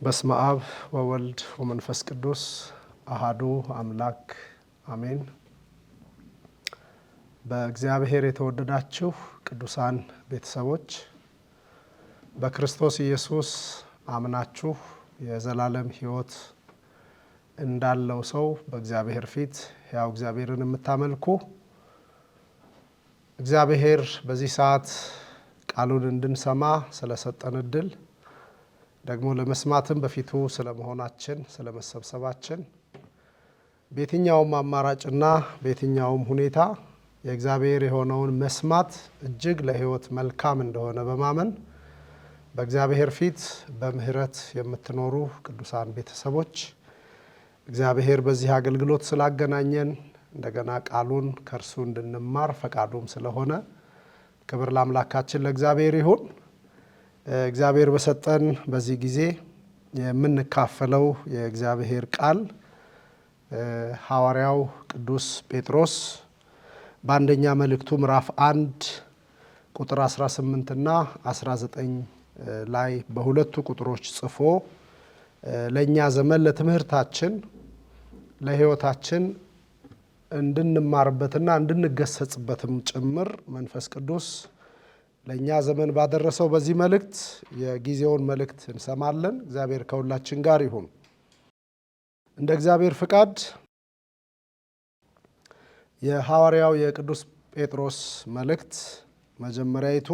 በስመ አብ ወወልድ ወመንፈስ ቅዱስ አሐዱ አምላክ አሜን። በእግዚአብሔር የተወደዳችሁ ቅዱሳን ቤተሰቦች በክርስቶስ ኢየሱስ አምናችሁ የዘላለም ሕይወት እንዳለው ሰው በእግዚአብሔር ፊት ያው እግዚአብሔርን የምታመልኩ እግዚአብሔር በዚህ ሰዓት ቃሉን እንድንሰማ ስለሰጠን እድል ደግሞ ለመስማትም በፊቱ ስለመሆናችን ስለመሰብሰባችን በየትኛውም አማራጭና በየትኛውም ሁኔታ የእግዚአብሔር የሆነውን መስማት እጅግ ለሕይወት መልካም እንደሆነ በማመን በእግዚአብሔር ፊት በምህረት የምትኖሩ ቅዱሳን ቤተሰቦች እግዚአብሔር በዚህ አገልግሎት ስላገናኘን እንደገና ቃሉን ከእርሱ እንድንማር ፈቃዱም ስለሆነ ክብር ለአምላካችን ለእግዚአብሔር ይሁን። እግዚአብሔር በሰጠን በዚህ ጊዜ የምንካፈለው የእግዚአብሔር ቃል ሐዋርያው ቅዱስ ጴጥሮስ በአንደኛ መልእክቱ ምዕራፍ 1 ቁጥር 18 እና 19 ላይ በሁለቱ ቁጥሮች ጽፎ ለኛ ዘመን ለትምህርታችን ለሕይወታችን እንድንማርበትና እንድንገሰጽበትም ጭምር መንፈስ ቅዱስ ለኛ ዘመን ባደረሰው በዚህ መልእክት የጊዜውን መልእክት እንሰማለን። እግዚአብሔር ከሁላችን ጋር ይሁን። እንደ እግዚአብሔር ፍቃድ የሐዋርያው የቅዱስ ጴጥሮስ መልእክት መጀመሪያይቱ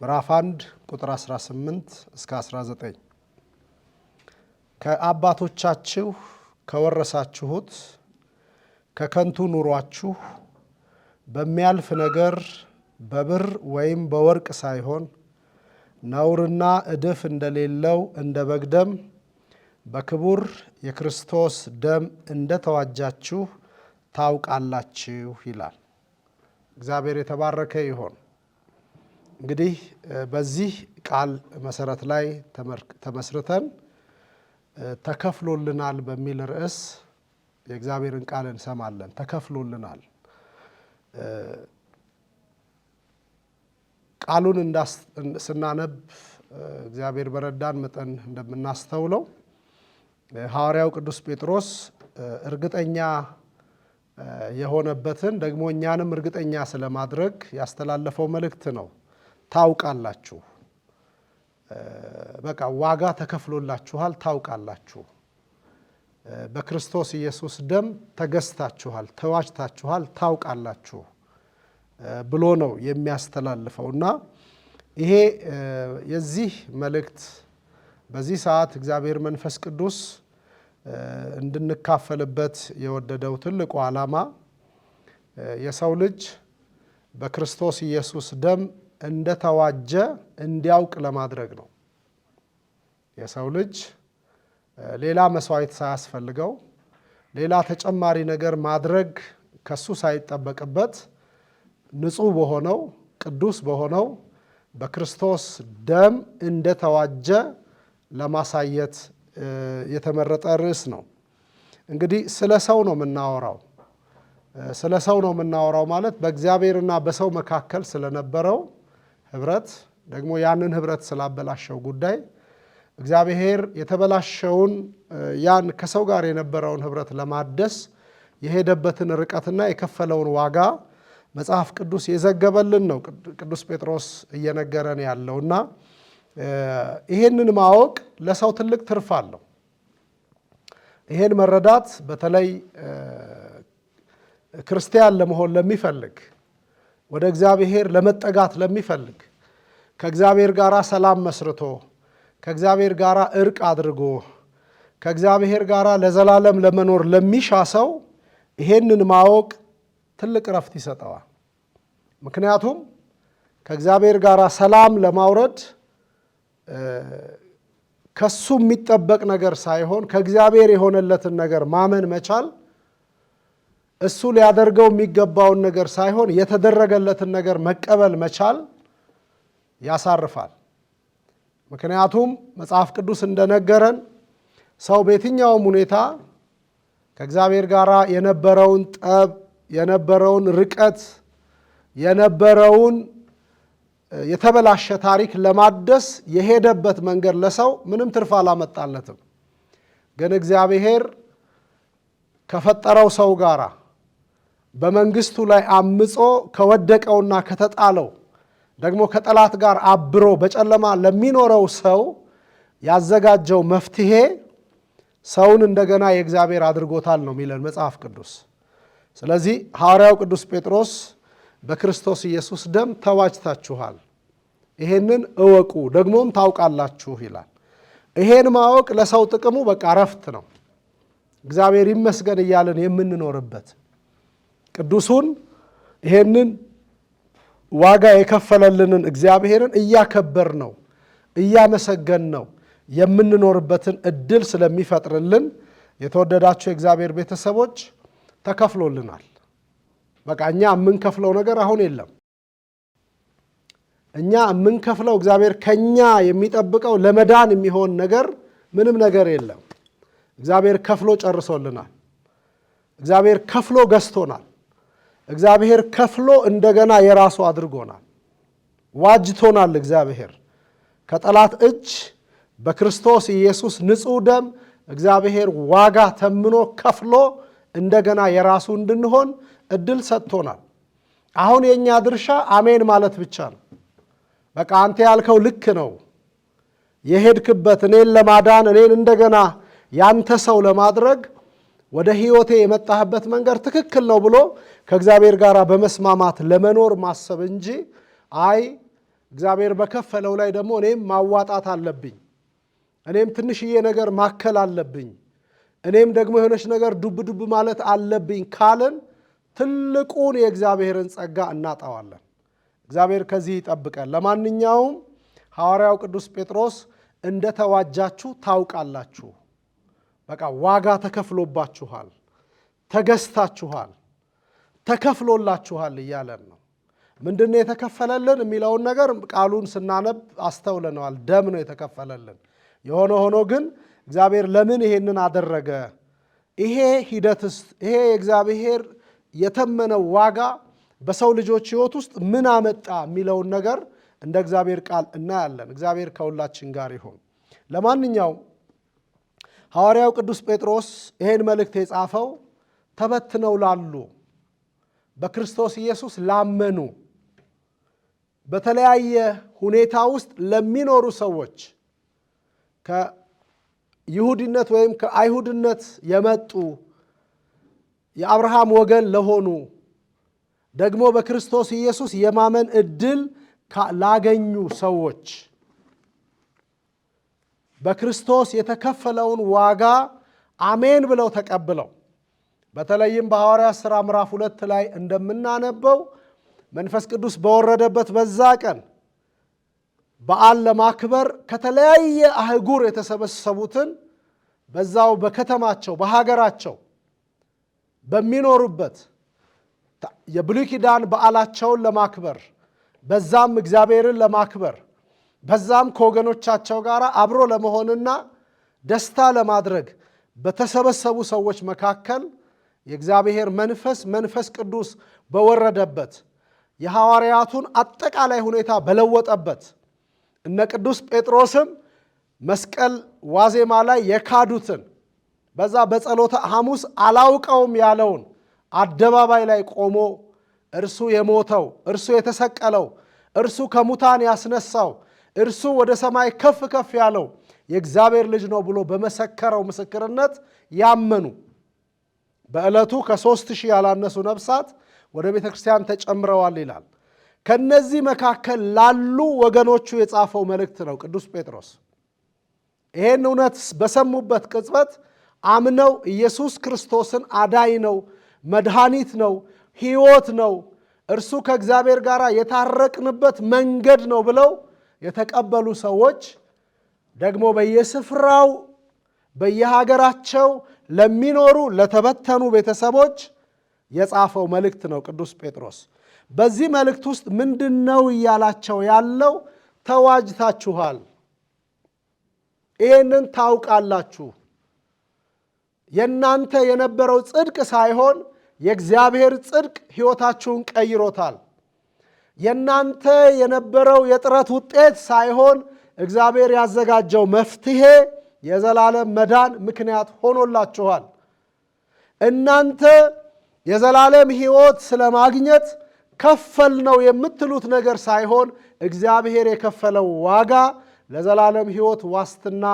ምዕራፍ 1 ቁጥር 18 እስከ 19 ከአባቶቻችሁ ከወረሳችሁት ከከንቱ ኑሯችሁ በሚያልፍ ነገር በብር ወይም በወርቅ ሳይሆን ነውርና እድፍ እንደሌለው እንደ በግ ደም በክቡር የክርስቶስ ደም እንደተዋጃችሁ ታውቃላችሁ ይላል። እግዚአብሔር የተባረከ ይሁን። እንግዲህ በዚህ ቃል መሰረት ላይ ተመስርተን ተከፍሎልናል በሚል ርዕስ የእግዚአብሔርን ቃል እንሰማለን። ተከፍሎልናል። ቃሉን ስናነብ እግዚአብሔር በረዳን መጠን እንደምናስተውለው ሐዋርያው ቅዱስ ጴጥሮስ እርግጠኛ የሆነበትን ደግሞ እኛንም እርግጠኛ ስለማድረግ ያስተላለፈው መልእክት ነው። ታውቃላችሁ፣ በቃ ዋጋ ተከፍሎላችኋል፣ ታውቃላችሁ፣ በክርስቶስ ኢየሱስ ደም ተገዝታችኋል፣ ተዋጅታችኋል፣ ታውቃላችሁ ብሎ ነው የሚያስተላልፈው እና ይሄ የዚህ መልእክት በዚህ ሰዓት እግዚአብሔር መንፈስ ቅዱስ እንድንካፈልበት የወደደው ትልቁ ዓላማ የሰው ልጅ በክርስቶስ ኢየሱስ ደም እንደተዋጀ እንዲያውቅ ለማድረግ ነው። የሰው ልጅ ሌላ መስዋዕት ሳያስፈልገው ሌላ ተጨማሪ ነገር ማድረግ ከሱ ሳይጠበቅበት ንጹሕ በሆነው ቅዱስ በሆነው በክርስቶስ ደም እንደተዋጀ ለማሳየት የተመረጠ ርዕስ ነው። እንግዲህ ስለ ሰው ነው የምናወራው። ስለ ሰው ነው የምናወራው ማለት በእግዚአብሔርና በሰው መካከል ስለነበረው ህብረት ደግሞ ያንን ህብረት ስላበላሸው ጉዳይ እግዚአብሔር የተበላሸውን ያን ከሰው ጋር የነበረውን ህብረት ለማደስ የሄደበትን ርቀትና የከፈለውን ዋጋ መጽሐፍ ቅዱስ የዘገበልን ነው ቅዱስ ጴጥሮስ እየነገረን ያለውና ይሄንን ማወቅ ለሰው ትልቅ ትርፍ አለው። ይሄን መረዳት በተለይ ክርስቲያን ለመሆን ለሚፈልግ ወደ እግዚአብሔር ለመጠጋት ለሚፈልግ ከእግዚአብሔር ጋር ሰላም መስርቶ ከእግዚአብሔር ጋር እርቅ አድርጎ ከእግዚአብሔር ጋር ለዘላለም ለመኖር ለሚሻ ሰው ይሄንን ማወቅ ትልቅ ረፍት ይሰጠዋል። ምክንያቱም ከእግዚአብሔር ጋር ሰላም ለማውረድ ከሱ የሚጠበቅ ነገር ሳይሆን ከእግዚአብሔር የሆነለትን ነገር ማመን መቻል፣ እሱ ሊያደርገው የሚገባውን ነገር ሳይሆን የተደረገለትን ነገር መቀበል መቻል ያሳርፋል። ምክንያቱም መጽሐፍ ቅዱስ እንደነገረን ሰው በየትኛውም ሁኔታ ከእግዚአብሔር ጋር የነበረውን ጠብ የነበረውን ርቀት የነበረውን የተበላሸ ታሪክ ለማደስ የሄደበት መንገድ ለሰው ምንም ትርፍ አላመጣለትም። ግን እግዚአብሔር ከፈጠረው ሰው ጋራ በመንግስቱ ላይ አምጾ ከወደቀውና ከተጣለው ደግሞ ከጠላት ጋር አብሮ በጨለማ ለሚኖረው ሰው ያዘጋጀው መፍትሄ ሰውን እንደገና የእግዚአብሔር አድርጎታል ነው የሚለን መጽሐፍ ቅዱስ። ስለዚህ ሐዋርያው ቅዱስ ጴጥሮስ በክርስቶስ ኢየሱስ ደም ተዋጅታችኋል፣ ይሄንን እወቁ ደግሞም ታውቃላችሁ ይላል። ይሄን ማወቅ ለሰው ጥቅሙ በቃ እረፍት ነው። እግዚአብሔር ይመስገን እያለን የምንኖርበት ቅዱሱን ይሄንን ዋጋ የከፈለልንን እግዚአብሔርን እያከበር ነው እያመሰገን ነው የምንኖርበትን እድል ስለሚፈጥርልን የተወደዳችሁ የእግዚአብሔር ቤተሰቦች ተከፍሎልናል። በቃ እኛ የምንከፍለው ነገር አሁን የለም። እኛ የምንከፍለው እግዚአብሔር ከኛ የሚጠብቀው ለመዳን የሚሆን ነገር ምንም ነገር የለም። እግዚአብሔር ከፍሎ ጨርሶልናል። እግዚአብሔር ከፍሎ ገዝቶናል። እግዚአብሔር ከፍሎ እንደገና የራሱ አድርጎናል። ዋጅቶናል። እግዚአብሔር ከጠላት እጅ በክርስቶስ ኢየሱስ ንጹሕ ደም እግዚአብሔር ዋጋ ተምኖ ከፍሎ እንደገና የራሱ እንድንሆን እድል ሰጥቶናል። አሁን የኛ ድርሻ አሜን ማለት ብቻ ነው። በቃ አንተ ያልከው ልክ ነው፣ የሄድክበት እኔን ለማዳን እኔን እንደገና ያንተ ሰው ለማድረግ ወደ ሕይወቴ የመጣህበት መንገድ ትክክል ነው ብሎ ከእግዚአብሔር ጋር በመስማማት ለመኖር ማሰብ እንጂ አይ እግዚአብሔር በከፈለው ላይ ደግሞ እኔም ማዋጣት አለብኝ፣ እኔም ትንሽዬ ነገር ማከል አለብኝ፣ እኔም ደግሞ የሆነች ነገር ዱብ ዱብ ማለት አለብኝ ካልን ትልቁን የእግዚአብሔርን ጸጋ እናጣዋለን። እግዚአብሔር ከዚህ ይጠብቀን። ለማንኛውም ሐዋርያው ቅዱስ ጴጥሮስ እንደተዋጃችሁ ታውቃላችሁ፣ በቃ ዋጋ ተከፍሎባችኋል፣ ተገዝታችኋል፣ ተከፍሎላችኋል እያለን ነው። ምንድነው የተከፈለልን የሚለውን ነገር ቃሉን ስናነብ አስተውለነዋል። ደም ነው የተከፈለልን። የሆነ ሆኖ ግን እግዚአብሔር ለምን ይሄንን አደረገ? ይሄ ሂደትስ ይሄ የእግዚአብሔር የተመነው ዋጋ በሰው ልጆች ሕይወት ውስጥ ምን አመጣ የሚለውን ነገር እንደ እግዚአብሔር ቃል እናያለን። እግዚአብሔር ከሁላችን ጋር ይሁን። ለማንኛውም ሐዋርያው ቅዱስ ጴጥሮስ ይሄን መልእክት የጻፈው ተበትነው ላሉ በክርስቶስ ኢየሱስ ላመኑ በተለያየ ሁኔታ ውስጥ ለሚኖሩ ሰዎች ከይሁዲነት ወይም ከአይሁድነት የመጡ የአብርሃም ወገን ለሆኑ ደግሞ በክርስቶስ ኢየሱስ የማመን እድል ላገኙ ሰዎች በክርስቶስ የተከፈለውን ዋጋ አሜን ብለው ተቀብለው በተለይም በሐዋርያት ሥራ ምዕራፍ 2 ላይ እንደምናነበው መንፈስ ቅዱስ በወረደበት በዛ ቀን በዓል ለማክበር ከተለያየ አህጉር የተሰበሰቡትን በዛው በከተማቸው በሀገራቸው በሚኖሩበት የብሉይ ኪዳን በዓላቸውን ለማክበር በዛም እግዚአብሔርን ለማክበር በዛም ከወገኖቻቸው ጋር አብሮ ለመሆንና ደስታ ለማድረግ በተሰበሰቡ ሰዎች መካከል የእግዚአብሔር መንፈስ ቅዱስ በወረደበት የሐዋርያቱን አጠቃላይ ሁኔታ በለወጠበት እነ ቅዱስ ጴጥሮስም መስቀል ዋዜማ ላይ የካዱትን በዛ በጸሎተ ሐሙስ አላውቀውም ያለውን አደባባይ ላይ ቆሞ እርሱ የሞተው እርሱ የተሰቀለው እርሱ ከሙታን ያስነሳው እርሱ ወደ ሰማይ ከፍ ከፍ ያለው የእግዚአብሔር ልጅ ነው ብሎ በመሰከረው ምስክርነት ያመኑ በዕለቱ ከ3000 ያላነሱ ነፍሳት ወደ ቤተ ክርስቲያን ተጨምረዋል ይላል። ከነዚህ መካከል ላሉ ወገኖቹ የጻፈው መልእክት ነው ቅዱስ ጴጥሮስ። ይሄን እውነት በሰሙበት ቅጽበት አምነው ኢየሱስ ክርስቶስን አዳኝ ነው፣ መድኃኒት ነው፣ ሕይወት ነው፣ እርሱ ከእግዚአብሔር ጋር የታረቅንበት መንገድ ነው ብለው የተቀበሉ ሰዎች ደግሞ በየስፍራው በየሀገራቸው ለሚኖሩ ለተበተኑ ቤተሰቦች የጻፈው መልእክት ነው ቅዱስ ጴጥሮስ። በዚህ መልእክት ውስጥ ምንድነው እያላቸው ያለው? ተዋጅታችኋል፣ ይህንን ታውቃላችሁ። የእናንተ የነበረው ጽድቅ ሳይሆን የእግዚአብሔር ጽድቅ ሕይወታችሁን ቀይሮታል። የናንተ የነበረው የጥረት ውጤት ሳይሆን እግዚአብሔር ያዘጋጀው መፍትሄ የዘላለም መዳን ምክንያት ሆኖላችኋል። እናንተ የዘላለም ሕይወት ስለማግኘት ከፈል ነው የምትሉት ነገር ሳይሆን እግዚአብሔር የከፈለው ዋጋ ለዘላለም ሕይወት ዋስትና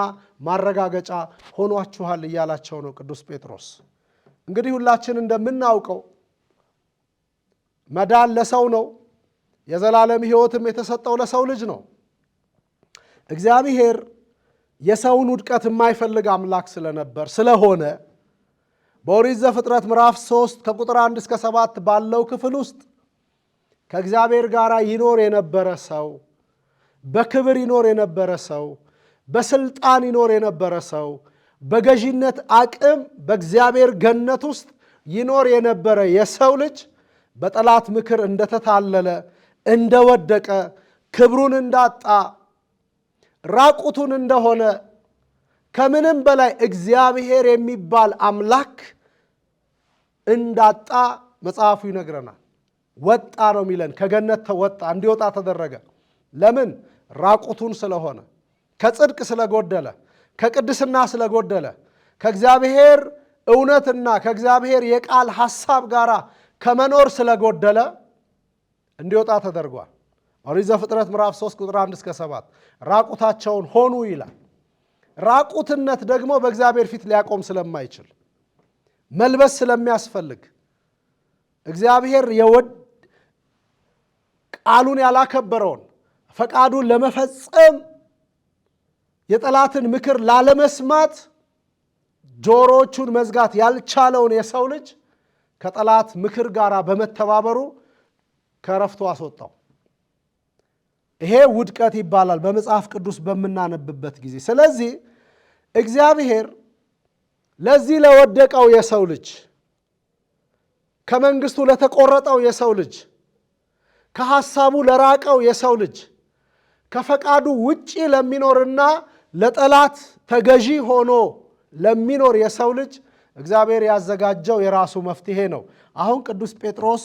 ማረጋገጫ ሆኗችኋል እያላቸው ነው ቅዱስ ጴጥሮስ። እንግዲህ ሁላችን እንደምናውቀው መዳን ለሰው ነው። የዘላለም ሕይወትም የተሰጠው ለሰው ልጅ ነው። እግዚአብሔር የሰውን ውድቀት የማይፈልግ አምላክ ስለሆነ በኦሪት ዘፍጥረት ምዕራፍ 3 ከቁጥር 1 እስከ 7 ባለው ክፍል ውስጥ ከእግዚአብሔር ጋር ይኖር የነበረ ሰው፣ በክብር ይኖር የነበረ ሰው፣ በስልጣን ይኖር የነበረ ሰው፣ በገዢነት አቅም በእግዚአብሔር ገነት ውስጥ ይኖር የነበረ የሰው ልጅ በጠላት ምክር እንደተታለለ፣ እንደወደቀ፣ ክብሩን እንዳጣ፣ ራቁቱን እንደሆነ፣ ከምንም በላይ እግዚአብሔር የሚባል አምላክ እንዳጣ መጽሐፉ ይነግረናል። ወጣ ነው የሚለን። ከገነት ተወጣ፣ እንዲወጣ ተደረገ። ለምን? ራቁቱን ስለሆነ፣ ከጽድቅ ስለጎደለ፣ ከቅድስና ስለጎደለ፣ ከእግዚአብሔር እውነትና ከእግዚአብሔር የቃል ሐሳብ ጋር ከመኖር ስለጎደለ እንዲወጣ ተደርጓል። ኦሪት ዘፍጥረት ምዕራፍ 3 ቁጥር 1 እስከ 7 ራቁታቸውን ሆኑ ይላል። ራቁትነት ደግሞ በእግዚአብሔር ፊት ሊያቆም ስለማይችል መልበስ ስለሚያስፈልግ እግዚአብሔር ቃሉን ያላከበረውን ፈቃዱን ለመፈጸም የጠላትን ምክር ላለመስማት ጆሮቹን መዝጋት ያልቻለውን የሰው ልጅ ከጠላት ምክር ጋር በመተባበሩ ከረፍቱ አስወጣው። ይሄ ውድቀት ይባላል በመጽሐፍ ቅዱስ በምናነብበት ጊዜ። ስለዚህ እግዚአብሔር ለዚህ ለወደቀው የሰው ልጅ፣ ከመንግስቱ ለተቆረጠው የሰው ልጅ፣ ከሐሳቡ ለራቀው የሰው ልጅ፣ ከፈቃዱ ውጪ ለሚኖርና ለጠላት ተገዢ ሆኖ ለሚኖር የሰው ልጅ እግዚአብሔር ያዘጋጀው የራሱ መፍትሄ ነው። አሁን ቅዱስ ጴጥሮስ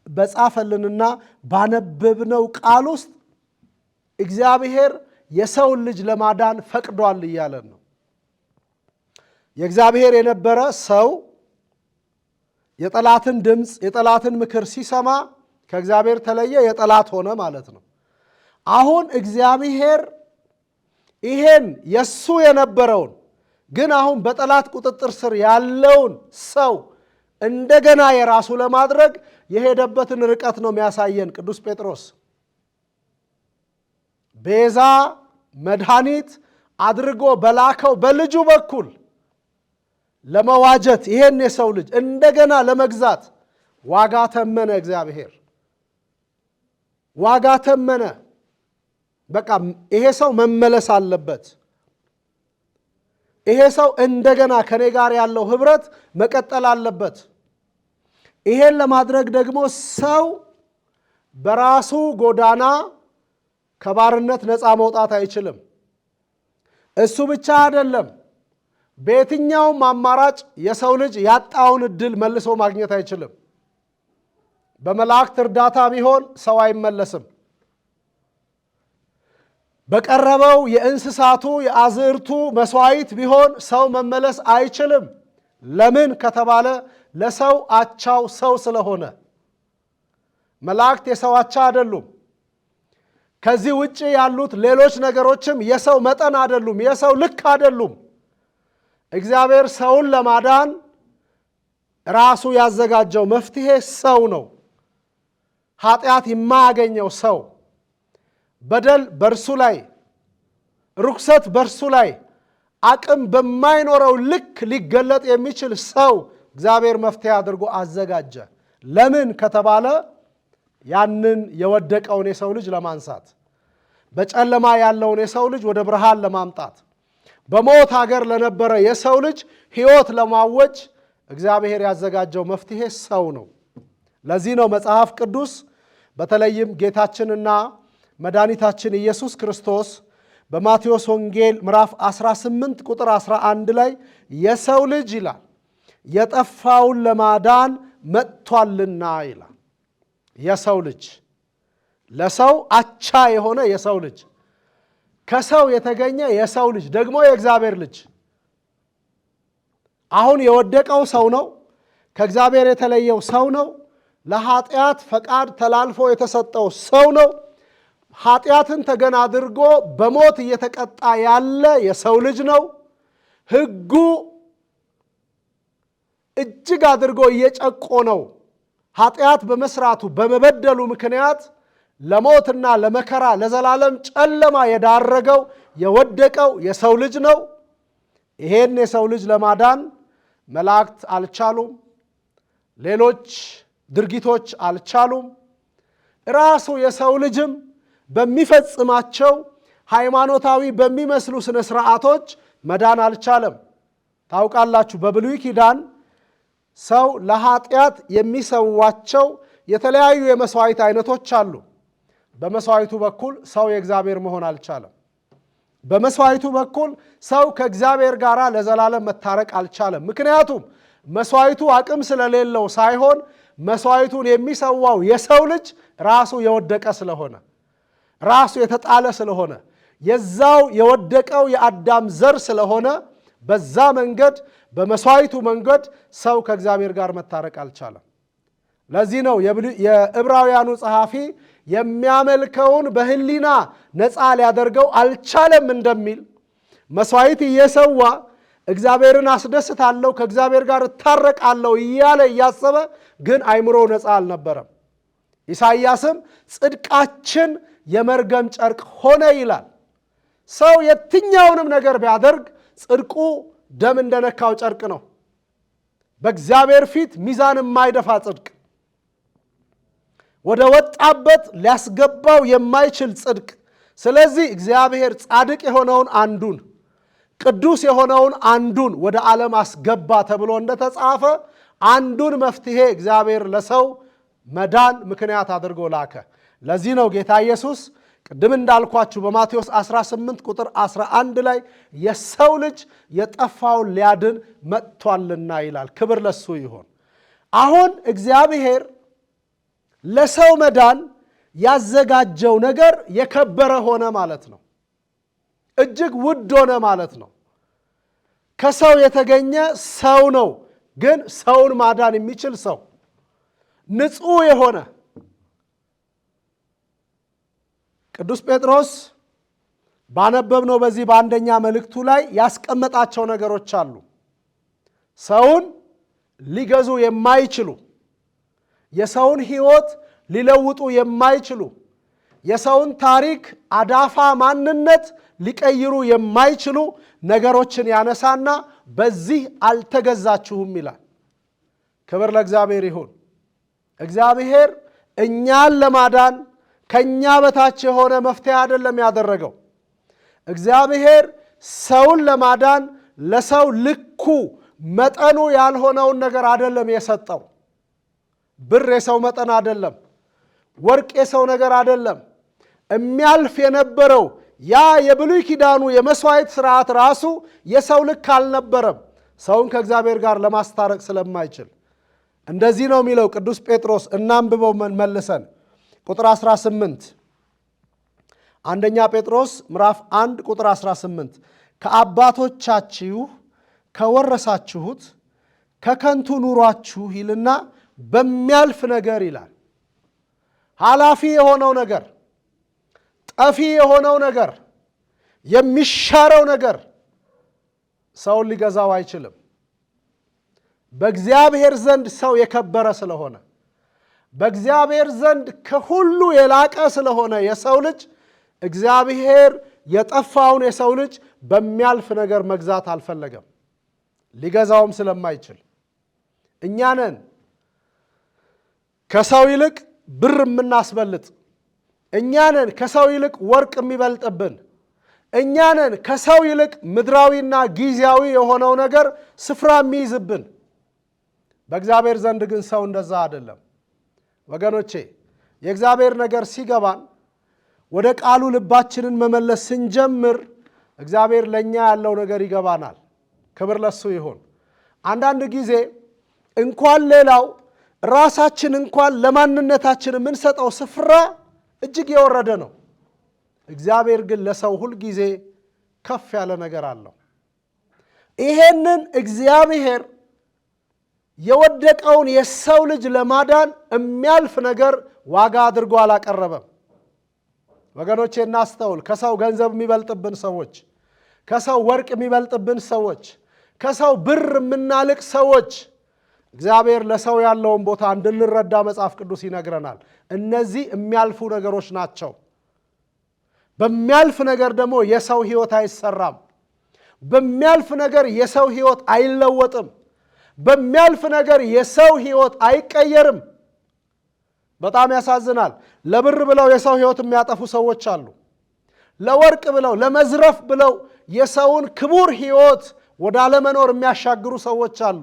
በጻፈልንና ባነበብነው ቃል ውስጥ እግዚአብሔር የሰውን ልጅ ለማዳን ፈቅዷል እያለን ነው። የእግዚአብሔር የነበረ ሰው የጠላትን ድምፅ፣ የጠላትን ምክር ሲሰማ ከእግዚአብሔር ተለየ፣ የጠላት ሆነ ማለት ነው። አሁን እግዚአብሔር ይሄን የሱ የነበረውን ግን አሁን በጠላት ቁጥጥር ስር ያለውን ሰው እንደገና የራሱ ለማድረግ የሄደበትን ርቀት ነው የሚያሳየን ቅዱስ ጴጥሮስ። ቤዛ መድኃኒት አድርጎ በላከው በልጁ በኩል ለመዋጀት ይሄን የሰው ልጅ እንደገና ለመግዛት ዋጋ ተመነ። እግዚአብሔር ዋጋ ተመነ። በቃ ይሄ ሰው መመለስ አለበት። ይሄ ሰው እንደገና ከኔ ጋር ያለው ህብረት መቀጠል አለበት። ይሄን ለማድረግ ደግሞ ሰው በራሱ ጎዳና ከባርነት ነፃ መውጣት አይችልም። እሱ ብቻ አይደለም፣ በየትኛውም አማራጭ የሰው ልጅ ያጣውን እድል መልሶ ማግኘት አይችልም። በመላእክት እርዳታ ቢሆን ሰው አይመለስም። በቀረበው የእንስሳቱ የአዝዕርቱ መስዋዕት ቢሆን ሰው መመለስ አይችልም። ለምን ከተባለ ለሰው አቻው ሰው ስለሆነ። መላእክት የሰው አቻ አይደሉም። ከዚህ ውጪ ያሉት ሌሎች ነገሮችም የሰው መጠን አይደሉም፣ የሰው ልክ አይደሉም። እግዚአብሔር ሰውን ለማዳን ራሱ ያዘጋጀው መፍትሄ ሰው ነው። ኃጢአት የማያገኘው ሰው፣ በደል በእርሱ ላይ፣ ርኩሰት በእርሱ ላይ አቅም በማይኖረው ልክ ሊገለጥ የሚችል ሰው እግዚአብሔር መፍትሄ አድርጎ አዘጋጀ። ለምን ከተባለ ያንን የወደቀውን የሰው ልጅ ለማንሳት፣ በጨለማ ያለውን የሰው ልጅ ወደ ብርሃን ለማምጣት፣ በሞት ሀገር ለነበረ የሰው ልጅ ሕይወት ለማወጅ እግዚአብሔር ያዘጋጀው መፍትሄ ሰው ነው። ለዚህ ነው መጽሐፍ ቅዱስ በተለይም ጌታችንና መድኃኒታችን ኢየሱስ ክርስቶስ በማቴዎስ ወንጌል ምዕራፍ 18 ቁጥር 11 ላይ የሰው ልጅ ይላል የጠፋውን ለማዳን መጥቷልና ይላል። የሰው ልጅ ለሰው አቻ የሆነ የሰው ልጅ፣ ከሰው የተገኘ የሰው ልጅ ደግሞ የእግዚአብሔር ልጅ። አሁን የወደቀው ሰው ነው። ከእግዚአብሔር የተለየው ሰው ነው። ለኃጢአት ፈቃድ ተላልፎ የተሰጠው ሰው ነው። ኃጢአትን ተገን አድርጎ በሞት እየተቀጣ ያለ የሰው ልጅ ነው። ሕጉ እጅግ አድርጎ እየጨቆነው ኃጢአት በመስራቱ በመበደሉ ምክንያት ለሞትና ለመከራ ለዘላለም ጨለማ የዳረገው የወደቀው የሰው ልጅ ነው። ይሄን የሰው ልጅ ለማዳን መላእክት አልቻሉም። ሌሎች ድርጊቶች አልቻሉም። ራሱ የሰው ልጅም በሚፈጽማቸው ሃይማኖታዊ በሚመስሉ ስነ ስርዓቶች መዳን አልቻለም። ታውቃላችሁ፣ በብሉይ ኪዳን ሰው ለኃጢአት የሚሰዋቸው የተለያዩ የመስዋዕት አይነቶች አሉ። በመስዋዕቱ በኩል ሰው የእግዚአብሔር መሆን አልቻለም። በመስዋዕቱ በኩል ሰው ከእግዚአብሔር ጋር ለዘላለም መታረቅ አልቻለም። ምክንያቱም መስዋዕቱ አቅም ስለሌለው ሳይሆን መስዋዕቱን የሚሰዋው የሰው ልጅ ራሱ የወደቀ ስለሆነ፣ ራሱ የተጣለ ስለሆነ፣ የዛው የወደቀው የአዳም ዘር ስለሆነ በዛ መንገድ በመስዋዕቱ መንገድ ሰው ከእግዚአብሔር ጋር መታረቅ አልቻለም። ለዚህ ነው የዕብራውያኑ ጸሐፊ የሚያመልከውን በሕሊና ነፃ ሊያደርገው አልቻለም እንደሚል መስዋዕት እየሰዋ እግዚአብሔርን አስደስታለሁ ከእግዚአብሔር ጋር እታረቃለሁ እያለ እያሰበ ግን አይምሮው ነፃ አልነበረም። ኢሳይያስም ጽድቃችን የመርገም ጨርቅ ሆነ ይላል። ሰው የትኛውንም ነገር ቢያደርግ ጽድቁ ደም እንደነካው ጨርቅ ነው። በእግዚአብሔር ፊት ሚዛን የማይደፋ ጽድቅ፣ ወደ ወጣበት ሊያስገባው የማይችል ጽድቅ። ስለዚህ እግዚአብሔር ጻድቅ የሆነውን አንዱን ቅዱስ የሆነውን አንዱን ወደ ዓለም አስገባ ተብሎ እንደተጻፈ አንዱን መፍትሄ እግዚአብሔር ለሰው መዳን ምክንያት አድርጎ ላከ። ለዚህ ነው ጌታ ኢየሱስ ቅድም እንዳልኳችሁ በማቴዎስ 18 ቁጥር 11 ላይ የሰው ልጅ የጠፋውን ሊያድን መጥቷልና ይላል። ክብር ለሱ ይሆን። አሁን እግዚአብሔር ለሰው መዳን ያዘጋጀው ነገር የከበረ ሆነ ማለት ነው። እጅግ ውድ ሆነ ማለት ነው። ከሰው የተገኘ ሰው ነው፣ ግን ሰውን ማዳን የሚችል ሰው ንጹሕ የሆነ ቅዱስ ጴጥሮስ ባነበብነው በዚህ በአንደኛ መልእክቱ ላይ ያስቀመጣቸው ነገሮች አሉ። ሰውን ሊገዙ የማይችሉ፣ የሰውን ሕይወት ሊለውጡ የማይችሉ፣ የሰውን ታሪክ አዳፋ ማንነት ሊቀይሩ የማይችሉ ነገሮችን ያነሳና በዚህ አልተገዛችሁም ይላል። ክብር ለእግዚአብሔር ይሁን። እግዚአብሔር እኛን ለማዳን ከኛ በታች የሆነ መፍትሄ አይደለም ያደረገው። እግዚአብሔር ሰውን ለማዳን ለሰው ልኩ መጠኑ ያልሆነውን ነገር አይደለም የሰጠው። ብር የሰው መጠን አይደለም፣ ወርቅ የሰው ነገር አይደለም። የሚያልፍ የነበረው ያ የብሉይ ኪዳኑ የመስዋዕት ስርዓት ራሱ የሰው ልክ አልነበረም፣ ሰውን ከእግዚአብሔር ጋር ለማስታረቅ ስለማይችል። እንደዚህ ነው የሚለው ቅዱስ ጴጥሮስ። እናንብበው መልሰን ቁጥር 18 አንደኛ ጴጥሮስ ምዕራፍ 1 ቁጥር 18 ከአባቶቻችሁ ከወረሳችሁት ከከንቱ ኑሯችሁ ይልና በሚያልፍ ነገር ይላል። ኃላፊ የሆነው ነገር፣ ጠፊ የሆነው ነገር፣ የሚሻረው ነገር ሰውን ሊገዛው አይችልም። በእግዚአብሔር ዘንድ ሰው የከበረ ስለሆነ፣ በእግዚአብሔር ዘንድ ከሁሉ የላቀ ስለሆነ የሰው ልጅ እግዚአብሔር የጠፋውን የሰው ልጅ በሚያልፍ ነገር መግዛት አልፈለገም፣ ሊገዛውም ስለማይችል። እኛ ነን ከሰው ይልቅ ብር የምናስበልጥ፣ እኛ ነን ከሰው ይልቅ ወርቅ የሚበልጥብን፣ እኛ ነን ከሰው ይልቅ ምድራዊና ጊዜያዊ የሆነው ነገር ስፍራ የሚይዝብን። በእግዚአብሔር ዘንድ ግን ሰው እንደዛ አይደለም። ወገኖቼ የእግዚአብሔር ነገር ሲገባን ወደ ቃሉ ልባችንን መመለስ ስንጀምር እግዚአብሔር ለእኛ ያለው ነገር ይገባናል። ክብር ለሱ ይሁን። አንዳንድ ጊዜ እንኳን ሌላው ራሳችን እንኳን ለማንነታችን የምንሰጠው ስፍራ እጅግ የወረደ ነው። እግዚአብሔር ግን ለሰው ሁል ጊዜ ከፍ ያለ ነገር አለው። ይሄንን እግዚአብሔር የወደቀውን የሰው ልጅ ለማዳን የሚያልፍ ነገር ዋጋ አድርጎ አላቀረበም። ወገኖቼ እናስተውል። ከሰው ገንዘብ የሚበልጥብን ሰዎች፣ ከሰው ወርቅ የሚበልጥብን ሰዎች፣ ከሰው ብር የምናልቅ ሰዎች እግዚአብሔር ለሰው ያለውን ቦታ እንድንረዳ መጽሐፍ ቅዱስ ይነግረናል። እነዚህ የሚያልፉ ነገሮች ናቸው። በሚያልፍ ነገር ደግሞ የሰው ሕይወት አይሰራም። በሚያልፍ ነገር የሰው ሕይወት አይለወጥም። በሚያልፍ ነገር የሰው ሕይወት አይቀየርም። በጣም ያሳዝናል። ለብር ብለው የሰው ሕይወት የሚያጠፉ ሰዎች አሉ። ለወርቅ ብለው ለመዝረፍ ብለው የሰውን ክቡር ሕይወት ወደ አለመኖር የሚያሻግሩ ሰዎች አሉ።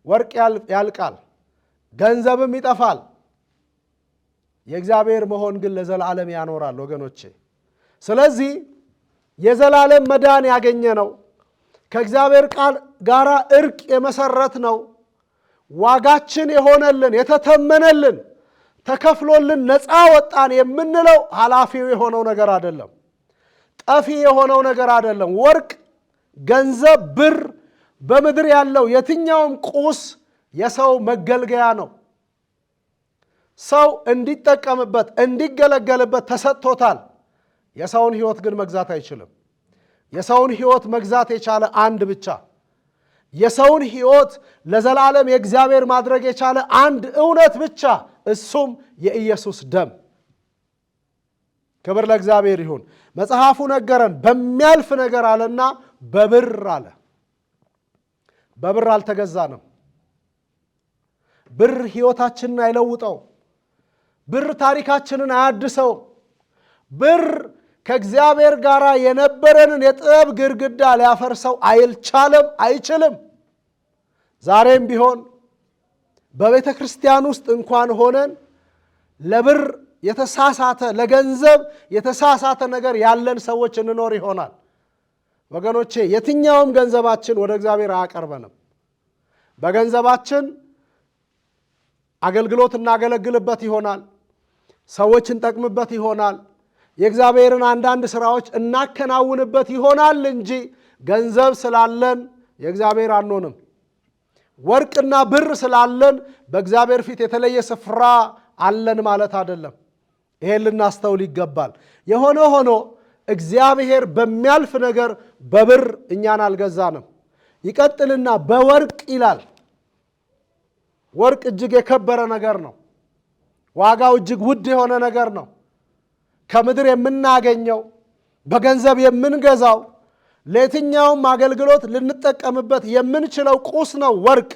ወርቅ ያልቃል፣ ገንዘብም ይጠፋል። የእግዚአብሔር መሆን ግን ለዘላለም ያኖራል ወገኖቼ። ስለዚህ የዘላለም መዳን ያገኘ ነው። ከእግዚአብሔር ቃል ጋር እርቅ የመሰረት ነው። ዋጋችን የሆነልን የተተመነልን ተከፍሎልን ነፃ ወጣን የምንለው ኃላፊው የሆነው ነገር አይደለም። ጠፊ የሆነው ነገር አይደለም። ወርቅ፣ ገንዘብ፣ ብር በምድር ያለው የትኛውም ቁስ የሰው መገልገያ ነው። ሰው እንዲጠቀምበት እንዲገለገልበት ተሰጥቶታል። የሰውን ሕይወት ግን መግዛት አይችልም። የሰውን ሕይወት መግዛት የቻለ አንድ ብቻ፣ የሰውን ሕይወት ለዘላለም የእግዚአብሔር ማድረግ የቻለ አንድ እውነት ብቻ፣ እሱም የኢየሱስ ደም። ክብር ለእግዚአብሔር ይሁን። መጽሐፉ ነገረን። በሚያልፍ ነገር አለና በብር አለ። በብር አልተገዛንም። ብር ሕይወታችንን አይለውጠው። ብር ታሪካችንን አያድሰው። ብር ከእግዚአብሔር ጋር የነበረንን የጥበብ ግድግዳ ሊያፈርሰው አይቻልም፣ አይችልም። ዛሬም ቢሆን በቤተ ክርስቲያን ውስጥ እንኳን ሆነን ለብር የተሳሳተ ለገንዘብ የተሳሳተ ነገር ያለን ሰዎች እንኖር ይሆናል። ወገኖቼ የትኛውም ገንዘባችን ወደ እግዚአብሔር አያቀርበንም። በገንዘባችን አገልግሎት እናገለግልበት ይሆናል፣ ሰዎች እንጠቅምበት ይሆናል፣ የእግዚአብሔርን አንዳንድ ስራዎች እናከናውንበት ይሆናል እንጂ ገንዘብ ስላለን የእግዚአብሔር አንሆንም። ወርቅና ብር ስላለን በእግዚአብሔር ፊት የተለየ ስፍራ አለን ማለት አይደለም። ይሄን ልናስተውል ይገባል። የሆነ ሆኖ እግዚአብሔር በሚያልፍ ነገር በብር እኛን አልገዛንም። ይቀጥልና በወርቅ ይላል። ወርቅ እጅግ የከበረ ነገር ነው። ዋጋው እጅግ ውድ የሆነ ነገር ነው። ከምድር የምናገኘው በገንዘብ የምንገዛው ለየትኛውም አገልግሎት ልንጠቀምበት የምንችለው ቁስ ነው ወርቅ።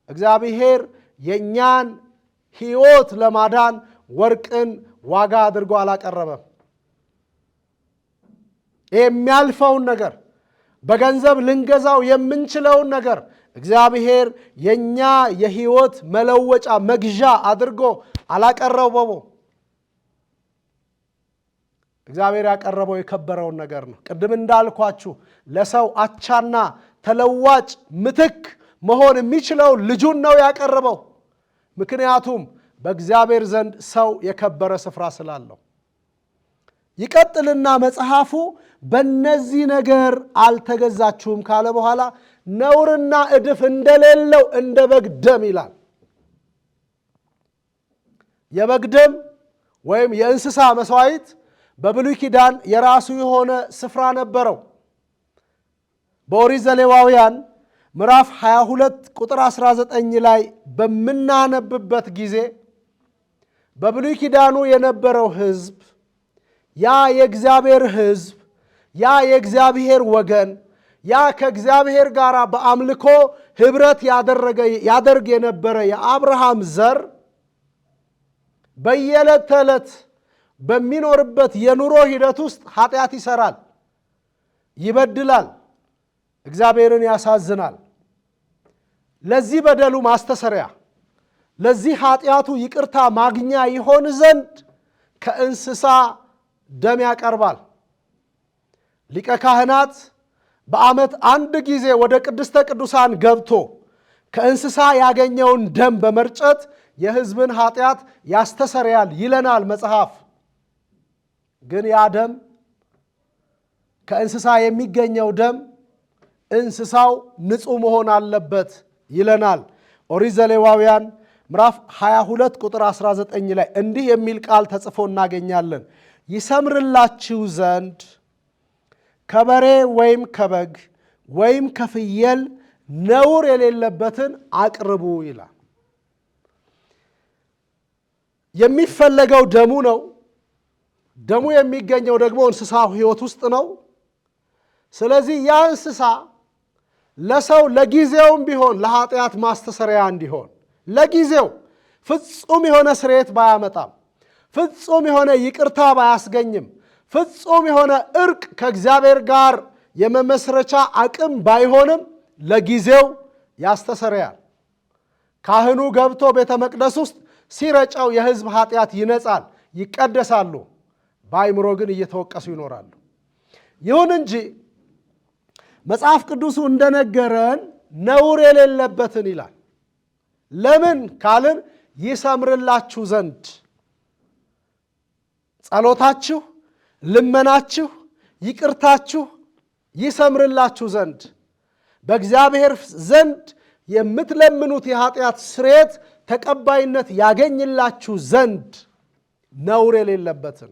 እግዚአብሔር የእኛን ሕይወት ለማዳን ወርቅን ዋጋ አድርጎ አላቀረበም። የሚያልፈውን ነገር በገንዘብ ልንገዛው የምንችለውን ነገር እግዚአብሔር የኛ የሕይወት መለወጫ መግዣ አድርጎ አላቀረበውም። እግዚአብሔር ያቀረበው የከበረውን ነገር ነው። ቅድም እንዳልኳችሁ ለሰው አቻና ተለዋጭ ምትክ መሆን የሚችለው ልጁን ነው ያቀረበው። ምክንያቱም በእግዚአብሔር ዘንድ ሰው የከበረ ስፍራ ስላለው። ይቀጥልና መጽሐፉ በእነዚህ ነገር አልተገዛችሁም ካለ በኋላ ነውርና እድፍ እንደሌለው እንደ በግ ደም ይላል። የበግ ደም ወይም የእንስሳ መስዋዕት በብሉይ ኪዳን የራሱ የሆነ ስፍራ ነበረው። በኦሪት ዘሌዋውያን ምዕራፍ 22 ቁጥር 19 ላይ በምናነብበት ጊዜ በብሉይ ኪዳኑ የነበረው ሕዝብ ያ የእግዚአብሔር ሕዝብ ያ የእግዚአብሔር ወገን ያ ከእግዚአብሔር ጋር በአምልኮ ኅብረት ያደርግ የነበረ የአብርሃም ዘር በየዕለት ተዕለት በሚኖርበት የኑሮ ሂደት ውስጥ ኃጢአት ይሰራል፣ ይበድላል፣ እግዚአብሔርን ያሳዝናል። ለዚህ በደሉ ማስተሰሪያ ለዚህ ኃጢአቱ ይቅርታ ማግኛ ይሆን ዘንድ ከእንስሳ ደም ያቀርባል። ሊቀ ካህናት በዓመት አንድ ጊዜ ወደ ቅድስተ ቅዱሳን ገብቶ ከእንስሳ ያገኘውን ደም በመርጨት የሕዝብን ኃጢአት ያስተሰርያል ይለናል መጽሐፍ። ግን ያ ደም ከእንስሳ የሚገኘው ደም እንስሳው ንጹሕ መሆን አለበት ይለናል። ኦሪት ዘሌዋውያን ምዕራፍ 22 ቁጥር 19 ላይ እንዲህ የሚል ቃል ተጽፎ እናገኛለን። ይሰምርላችሁ ዘንድ ከበሬ ወይም ከበግ ወይም ከፍየል ነውር የሌለበትን አቅርቡ ይላል። የሚፈለገው ደሙ ነው። ደሙ የሚገኘው ደግሞ እንስሳው ሕይወት ውስጥ ነው። ስለዚህ ያ እንስሳ ለሰው ለጊዜውም ቢሆን ለኃጢአት ማስተሰሪያ እንዲሆን ለጊዜው ፍጹም የሆነ ስርየት ባያመጣም፣ ፍጹም የሆነ ይቅርታ ባያስገኝም፣ ፍጹም የሆነ እርቅ ከእግዚአብሔር ጋር የመመስረቻ አቅም ባይሆንም ለጊዜው ያስተሰርያል። ካህኑ ገብቶ ቤተ መቅደስ ውስጥ ሲረጨው የሕዝብ ኃጢአት ይነጻል፣ ይቀደሳሉ። በአይምሮ ግን እየተወቀሱ ይኖራሉ። ይሁን እንጂ መጽሐፍ ቅዱሱ እንደነገረን ነውር የሌለበትን ይላል። ለምን ካልን ይሰምርላችሁ ዘንድ ጸሎታችሁ፣ ልመናችሁ፣ ይቅርታችሁ ይሰምርላችሁ ዘንድ በእግዚአብሔር ዘንድ የምትለምኑት የኃጢአት ስርየት ተቀባይነት ያገኝላችሁ ዘንድ ነውር የሌለበትን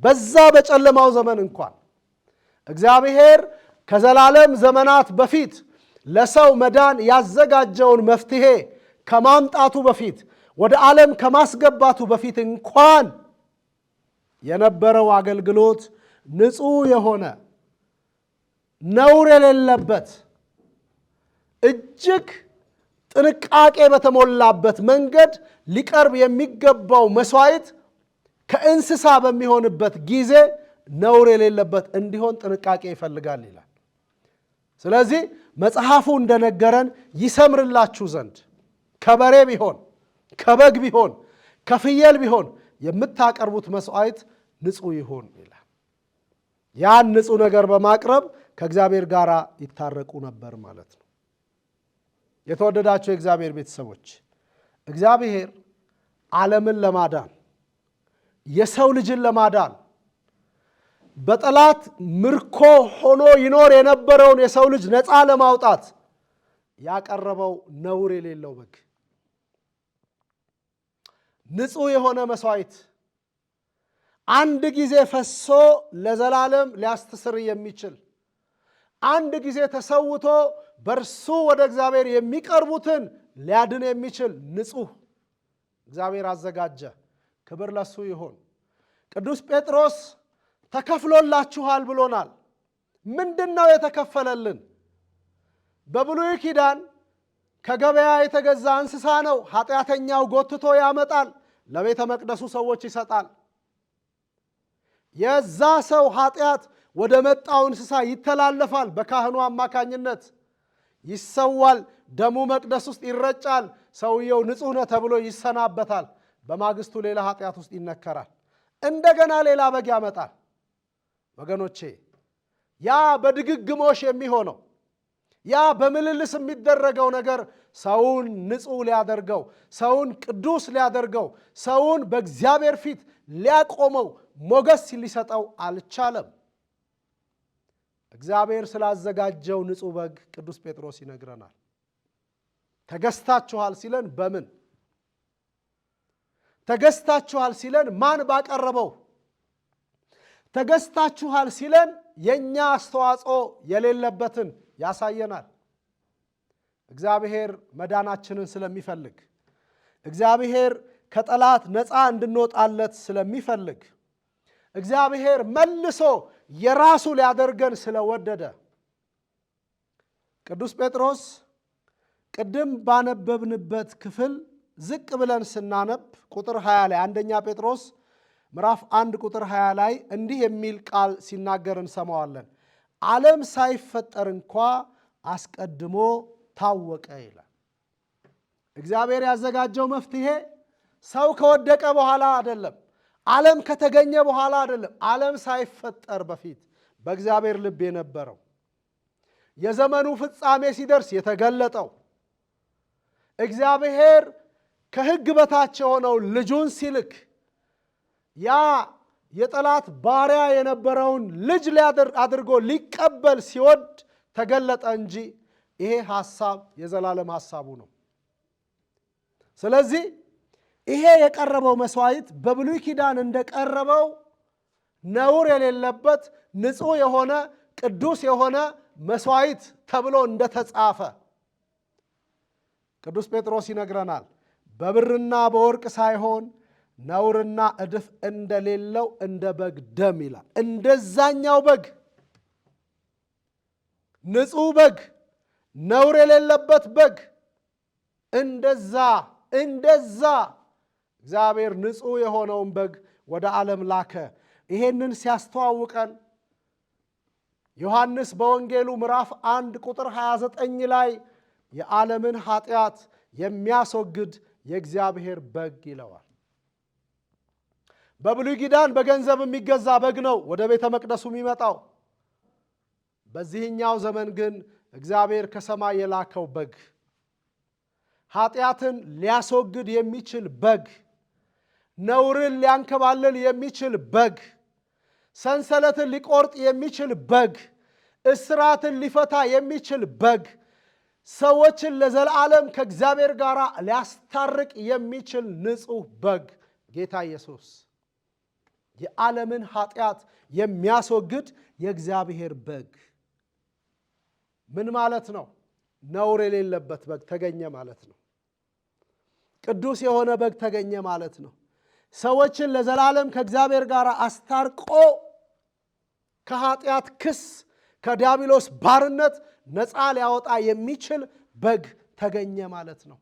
በዛ በጨለማው ዘመን እንኳን እግዚአብሔር ከዘላለም ዘመናት በፊት ለሰው መዳን ያዘጋጀውን መፍትሄ ከማምጣቱ በፊት ወደ ዓለም ከማስገባቱ በፊት እንኳን የነበረው አገልግሎት ንጹሕ የሆነ ነውር የሌለበት እጅግ ጥንቃቄ በተሞላበት መንገድ ሊቀርብ የሚገባው መስዋዕት ከእንስሳ በሚሆንበት ጊዜ ነውር የሌለበት እንዲሆን ጥንቃቄ ይፈልጋል ይላል። ስለዚህ መጽሐፉ እንደነገረን ይሰምርላችሁ ዘንድ ከበሬ ቢሆን ከበግ ቢሆን ከፍየል ቢሆን የምታቀርቡት መስዋዕት ንጹሕ ይሁን ይላል። ያን ንጹሕ ነገር በማቅረብ ከእግዚአብሔር ጋር ይታረቁ ነበር ማለት ነው። የተወደዳቸው የእግዚአብሔር ቤተሰቦች እግዚአብሔር ዓለምን ለማዳን የሰው ልጅን ለማዳን በጠላት ምርኮ ሆኖ ይኖር የነበረውን የሰው ልጅ ነፃ ለማውጣት ያቀረበው ነውር የሌለው በግ ንጹሕ የሆነ መስዋዕት አንድ ጊዜ ፈሶ ለዘላለም ሊያስተስር የሚችል አንድ ጊዜ ተሰውቶ በእርሱ ወደ እግዚአብሔር የሚቀርቡትን ሊያድን የሚችል ንጹሕ እግዚአብሔር አዘጋጀ። ክብር ለሱ ይሁን። ቅዱስ ጴጥሮስ ተከፍሎላችኋል ብሎናል። ምንድን ነው የተከፈለልን? በብሉይ ኪዳን ከገበያ የተገዛ እንስሳ ነው። ኃጢአተኛው ጎትቶ ያመጣል፣ ለቤተ መቅደሱ ሰዎች ይሰጣል። የዛ ሰው ኃጢአት ወደ መጣው እንስሳ ይተላለፋል። በካህኑ አማካኝነት ይሰዋል። ደሙ መቅደስ ውስጥ ይረጫል። ሰውየው ንጹሕ ነው ተብሎ ይሰናበታል። በማግስቱ ሌላ ኃጢአት ውስጥ ይነከራል። እንደገና ሌላ በግ ያመጣል። ወገኖቼ ያ በድግግሞሽ የሚሆነው ያ በምልልስ የሚደረገው ነገር ሰውን ንጹሕ ሊያደርገው፣ ሰውን ቅዱስ ሊያደርገው፣ ሰውን በእግዚአብሔር ፊት ሊያቆመው፣ ሞገስ ሊሰጠው አልቻለም። እግዚአብሔር ስላዘጋጀው ንጹሕ በግ ቅዱስ ጴጥሮስ ይነግረናል። ተገዝታችኋል ሲለን በምን ተገዝታችኋል ሲለን ማን ባቀረበው? ተገዝታችኋል ሲለን የኛ አስተዋጽኦ የሌለበትን ያሳየናል። እግዚአብሔር መዳናችንን ስለሚፈልግ፣ እግዚአብሔር ከጠላት ነፃ እንድንወጣለት ስለሚፈልግ፣ እግዚአብሔር መልሶ የራሱ ሊያደርገን ስለወደደ ቅዱስ ጴጥሮስ ቅድም ባነበብንበት ክፍል ዝቅ ብለን ስናነብ ቁጥር 20 ላይ አንደኛ ጴጥሮስ ምዕራፍ 1 ቁጥር 20 ላይ እንዲህ የሚል ቃል ሲናገር እንሰማዋለን። ዓለም ሳይፈጠር እንኳ አስቀድሞ ታወቀ ይላል። እግዚአብሔር ያዘጋጀው መፍትሄ ሰው ከወደቀ በኋላ አይደለም፣ ዓለም ከተገኘ በኋላ አይደለም። ዓለም ሳይፈጠር በፊት በእግዚአብሔር ልብ የነበረው የዘመኑ ፍጻሜ ሲደርስ የተገለጠው እግዚአብሔር ከሕግ በታች የሆነው ልጁን ሲልክ ያ የጠላት ባሪያ የነበረውን ልጅ አድርጎ ሊቀበል ሲወድ ተገለጠ እንጂ ይሄ ሐሳብ የዘላለም ሐሳቡ ነው። ስለዚህ ይሄ የቀረበው መስዋዕት በብሉይ ኪዳን እንደቀረበው ነውር የሌለበት ንጹሕ የሆነ ቅዱስ የሆነ መስዋዕት ተብሎ እንደተጻፈ ቅዱስ ጴጥሮስ ይነግረናል። በብርና በወርቅ ሳይሆን ነውርና እድፍ እንደሌለው እንደ በግ ደም ይላል። እንደዛኛው በግ ንጹሕ በግ ነውር የሌለበት በግ እንደዛ እግዚአብሔር ንጹሕ የሆነውን በግ ወደ ዓለም ላከ። ይሄንን ሲያስተዋውቀን ዮሐንስ በወንጌሉ ምዕራፍ 1 ቁጥር 29 ላይ የዓለምን ኃጢአት የሚያስወግድ የእግዚአብሔር በግ ይለዋል። በብሉይ ኪዳን በገንዘብ የሚገዛ በግ ነው ወደ ቤተ መቅደሱ የሚመጣው። በዚህኛው ዘመን ግን እግዚአብሔር ከሰማይ የላከው በግ ኃጢአትን ሊያስወግድ የሚችል በግ፣ ነውርን ሊያንከባልል የሚችል በግ፣ ሰንሰለትን ሊቆርጥ የሚችል በግ፣ እስራትን ሊፈታ የሚችል በግ፣ ሰዎችን ለዘላለም ከእግዚአብሔር ጋር ሊያስታርቅ የሚችል ንጹሕ በግ ጌታ ኢየሱስ፣ የዓለምን ኃጢአት የሚያስወግድ የእግዚአብሔር በግ። ምን ማለት ነው? ነውር የሌለበት በግ ተገኘ ማለት ነው። ቅዱስ የሆነ በግ ተገኘ ማለት ነው። ሰዎችን ለዘላለም ከእግዚአብሔር ጋር አስታርቆ ከኃጢአት ክስ ከዲያብሎስ ባርነት ነፃ ሊያወጣ የሚችል በግ ተገኘ ማለት ነው።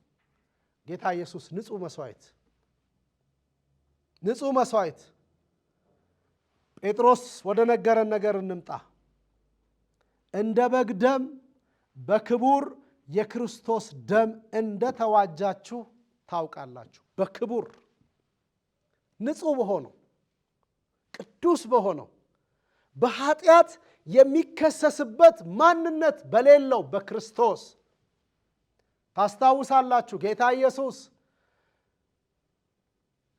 ጌታ ኢየሱስ ንጹሕ መስዋዕት። ጴጥሮስ ወደ ነገረን ነገር እንምጣ። እንደ በግ ደም በክቡር የክርስቶስ ደም እንደተዋጃችሁ ታውቃላችሁ። በክቡር ንጹሕ በሆነው ቅዱስ በሆነው በኃጢአት የሚከሰስበት ማንነት በሌለው በክርስቶስ ታስታውሳላችሁ። ጌታ ኢየሱስ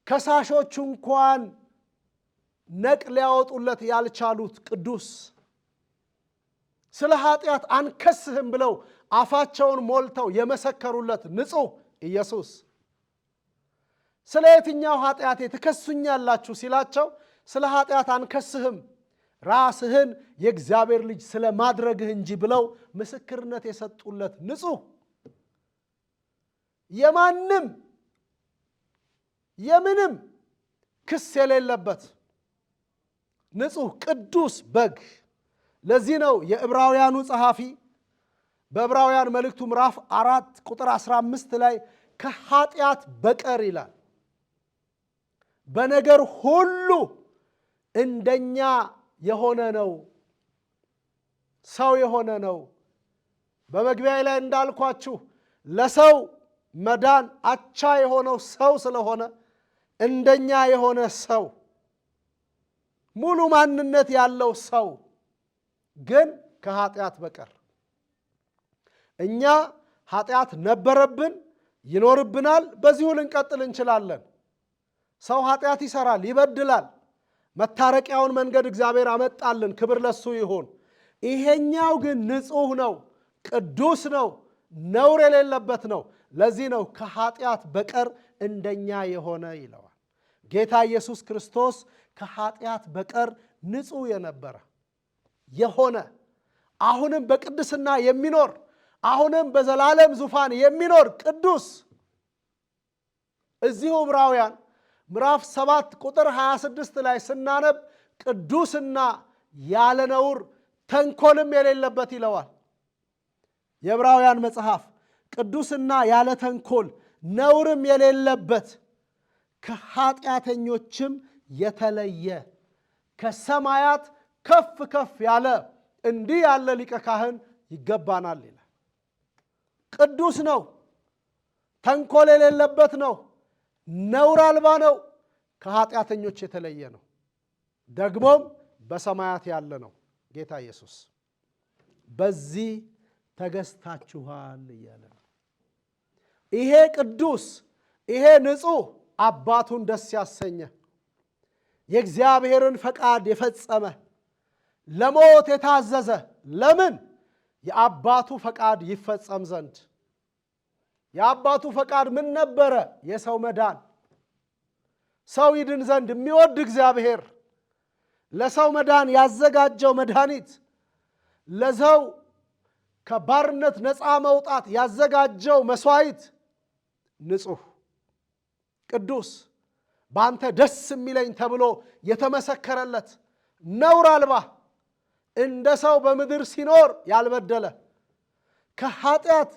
ከሳሾቹ እንኳን ነቅ ሊያወጡለት ያልቻሉት ቅዱስ፣ ስለ ኃጢአት አንከስህም ብለው አፋቸውን ሞልተው የመሰከሩለት ንጹሕ ኢየሱስ ስለ የትኛው ኃጢአቴ ትከሱኛላችሁ ሲላቸው ስለ ኃጢአት አንከስህም ራስህን የእግዚአብሔር ልጅ ስለ ማድረግህ እንጂ ብለው ምስክርነት የሰጡለት ንጹሕ፣ የምንም ክስ የሌለበት ንጹሕ ቅዱስ በግ። ለዚህ ነው የዕብራውያኑ ጸሐፊ በዕብራውያን መልእክቱ ምዕራፍ 4 ቁጥር 15 ላይ ከኃጢአት በቀር ይላል በነገር ሁሉ እንደኛ የሆነ ነው፣ ሰው የሆነ ነው። በመግቢያ ላይ እንዳልኳችሁ ለሰው መዳን አቻ የሆነው ሰው ስለሆነ እንደኛ የሆነ ሰው፣ ሙሉ ማንነት ያለው ሰው ግን ከኃጢአት በቀር። እኛ ኃጢአት ነበረብን፣ ይኖርብናል፣ በዚሁ ልንቀጥል እንችላለን። ሰው ኃጢአት ይሰራል፣ ይበድላል። መታረቂያውን መንገድ እግዚአብሔር አመጣልን፣ ክብር ለሱ ይሁን። ይሄኛው ግን ንጹሕ ነው፣ ቅዱስ ነው፣ ነውር የሌለበት ነው። ለዚህ ነው ከኃጢአት በቀር እንደኛ የሆነ ይለዋል። ጌታ ኢየሱስ ክርስቶስ ከኃጢአት በቀር ንጹሕ የሆነ አሁንም በቅድስና የሚኖር አሁንም በዘላለም ዙፋን የሚኖር ቅዱስ። እዚሁ ዕብራውያን ምዕራፍ 7 ቁጥር 26 ላይ ስናነብ ቅዱስና ያለ ነውር ተንኮልም የሌለበት ይለዋል። የዕብራውያን መጽሐፍ ቅዱስና ያለ ተንኮል ነውርም የሌለበት ከኃጢአተኞችም የተለየ ከሰማያት ከፍ ከፍ ያለ እንዲህ ያለ ሊቀ ካህን ይገባናል ይላል። ቅዱስ ነው፣ ተንኮል የሌለበት ነው፣ ነውር አልባ ነው፣ ከኃጢአተኞች የተለየ ነው፣ ደግሞም በሰማያት ያለ ነው። ጌታ ኢየሱስ በዚህ ተገዝታችኋል እያለ ነው። ይሄ ቅዱስ ይሄ ንጹሕ አባቱን ደስ ያሰኘ የእግዚአብሔርን ፈቃድ የፈጸመ ለሞት የታዘዘ ለምን? የአባቱ ፈቃድ ይፈጸም ዘንድ። የአባቱ ፈቃድ ምን ነበረ? የሰው መዳን፣ ሰው ይድን ዘንድ የሚወድ እግዚአብሔር ለሰው መዳን ያዘጋጀው መድኃኒት፣ ለሰው ከባርነት ነፃ መውጣት ያዘጋጀው መስዋዕት ንጹሕ ቅዱስ በአንተ ደስ የሚለኝ ተብሎ የተመሰከረለት ነውር አልባ እንደ ሰው በምድር ሲኖር ያልበደለ ከኃጢአት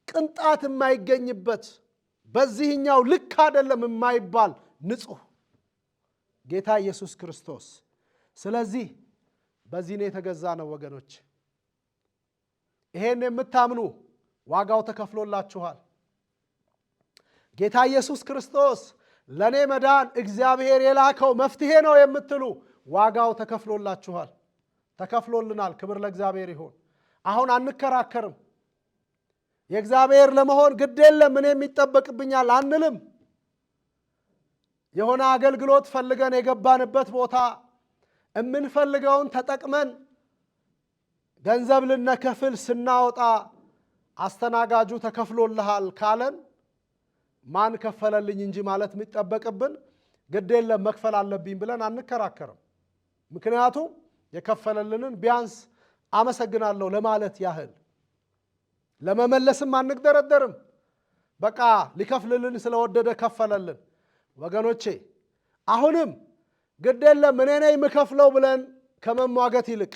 ቅንጣት የማይገኝበት በዚህኛው ልክ አይደለም የማይባል ንጹሕ ጌታ ኢየሱስ ክርስቶስ። ስለዚህ በዚህ ነው የተገዛ ነው ወገኖች። ይሄን የምታምኑ ዋጋው ተከፍሎላችኋል። ጌታ ኢየሱስ ክርስቶስ ለኔ መዳን እግዚአብሔር የላከው መፍትሄ ነው የምትሉ ዋጋው ተከፍሎላችኋል፣ ተከፍሎልናል። ክብር ለእግዚአብሔር ይሁን። አሁን አንከራከርም። የእግዚአብሔር ለመሆን ግድ የለም እኔም ይጠበቅብኛል አንልም። የሆነ አገልግሎት ፈልገን የገባንበት ቦታ የምንፈልገውን ተጠቅመን ገንዘብ ልነከፍል ስናወጣ አስተናጋጁ ተከፍሎልሃል ካለን ማን ከፈለልኝ እንጂ ማለት የሚጠበቅብን ግድ የለም መክፈል አለብኝ ብለን አንከራከርም። ምክንያቱም የከፈለልንን ቢያንስ አመሰግናለሁ ለማለት ያህል ለመመለስም አንግደረደርም። በቃ ሊከፍልልን ስለወደደ ከፈለልን። ወገኖቼ አሁንም ግድ የለም እኔ ነኝ የምከፍለው ብለን ከመሟገት ይልቅ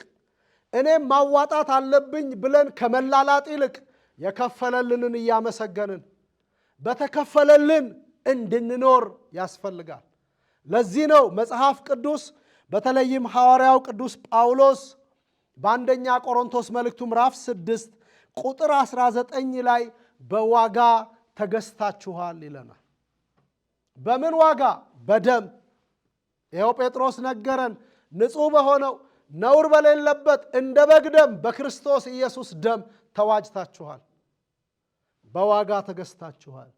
እኔም ማዋጣት አለብኝ ብለን ከመላላጥ ይልቅ የከፈለልንን እያመሰገንን በተከፈለልን እንድንኖር ያስፈልጋል። ለዚህ ነው መጽሐፍ ቅዱስ በተለይም ሐዋርያው ቅዱስ ጳውሎስ በአንደኛ ቆሮንቶስ መልእክቱ ምዕራፍ 6 ቁጥር 19 ላይ በዋጋ ተገዝታችኋል ይለናል። በምን ዋጋ? በደም። ይኸው ጴጥሮስ ነገረን። ንጹሕ በሆነው ነውር በሌለበት እንደ በግ ደም በክርስቶስ ኢየሱስ ደም ተዋጅታችኋል፣ በዋጋ ተገዝታችኋል።